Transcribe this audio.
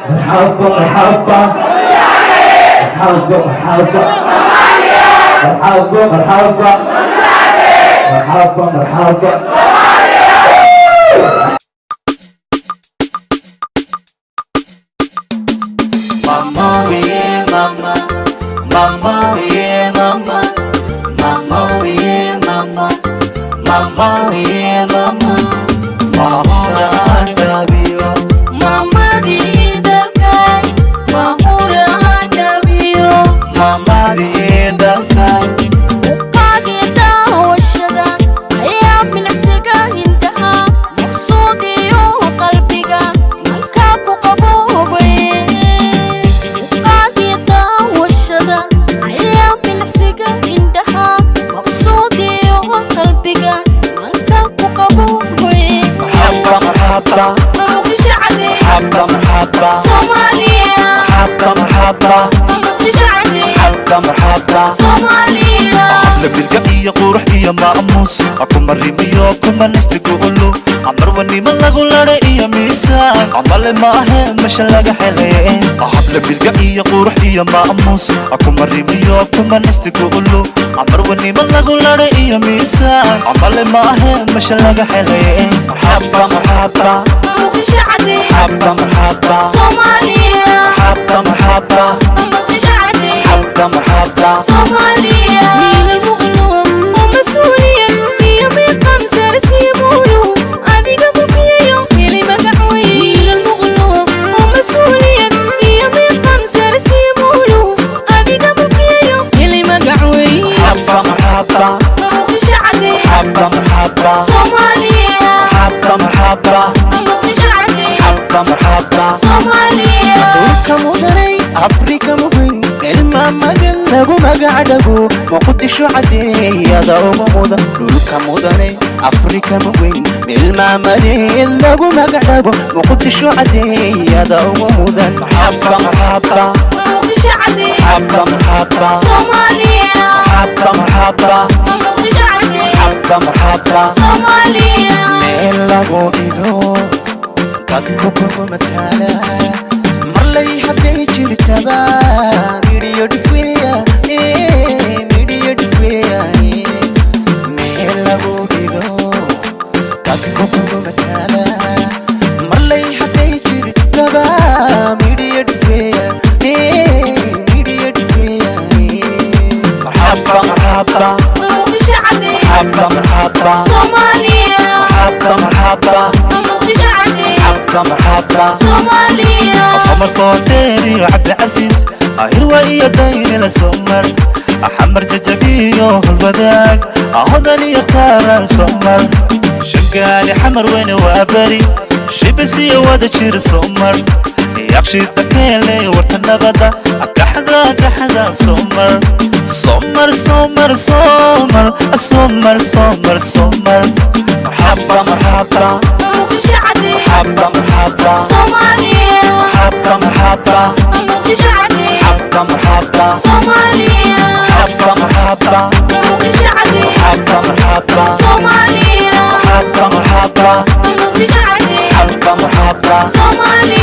مرحبا مرحبا مرحبا مرحبا مرحبا مرحبا مرحبا مرحبا Mama, yeah, mama, mama, yeah, mama, mama, yeah, mama, mama, yeah, mama, mahura adabiyo, mama di dalkai, mahura adabiyo, mama di dalkai, ukagi dawashada, ayaa binacsiga hindaha, maqsuudiyo qalbiga, manka ku qaboobay. Ukagi dawashada, ayaa binacsiga hindaha, maqsuudiyo qalbiga, manka ku qaboobay. marhaba marhaba, Muqdisho cadi, marhaba marhaba, Soomaaliya, marhaba marhaba, Muqdisho cadi, marhaba marhaba. Soomaaliya. labilka iyo qurux iyo maamuus kuma rimiyo kuma nistigulu amar wanima lagu lare iyo miisaan amale maahe masha laga helay labilka iyo qurux iyo maamuus kuma rimiyo kuma nistigulu amar wanima lagu lare iyo miisaan amale maahe masha laga helay marhaba marhaba Muqdisho cadi, marhaba marhaba Soomaaliya, marhaba marhaba Muqdisho cadi, marhaba marhaba Soomaaliya. Min almu'min ومسؤولية هي مقام سرسيمولو adiga bukiyo heli magaxwey. Min almu'min ومسؤولية هي مقام سرسيمولو adiga bukiyo heli magaxwey. marhaba marhaba Muqdisho cadi, marhaba marhaba Soomaaliya, marhaba marhaba Muqdisho cadi, marhaba marhaba Soomaaliya. dhulka mudanay afrika mugin ilma magan lagu magacdhago muqdisho cadeeyada ugu mudan dhulka mudanay afrika mugin ilma magan lagu magacdhago muqdisho cadeeyada ugu mudan marhaba marhaba Muqdisho cadi, marhaba marhaba Soomaaliya, marhaba marhaba Muqdisho cadi, marhaba marhaba Soomaaliya. meel lagu dhigo dadku kugu mataala marlay hadday jirtaba midhiyo dhifeya midhiyo dhifeya meel lagu dhigo dadku kugu mataala marlay hadday jirtaba midhiyo dhifeya midhiyo dhifeya marhaba marhaba Muqdisho cadi, marhaba marhaba Soomaaliya, marhaba marhaba Muqdisho cadi, marhaba marhaba Soomaaliya. أصمر كوتيري وعبد العزيز هروى إيا دايني لسمر أحمر ججبيو البداك أهدني يكارا سمر شقالي حمر وين وابري شبسي ودشير سمر يقشي التكيلي ورتنبدا كحدا سمر سمر سمر سمر سمر سمر سمر مرحبا مرحبا Muqdisho cadi, مرحبا مرحبا Soomaaliya, مرحبا مرحبا Muqdisho cadi, مرحبا مرحبا Soomaaliya, مرحبا مرحبا Muqdisho cadi, مرحبا مرحبا Soomaaliya, مرحبا مرحبا Muqdisho cadi, مرحبا مرحبا Soomaaliya.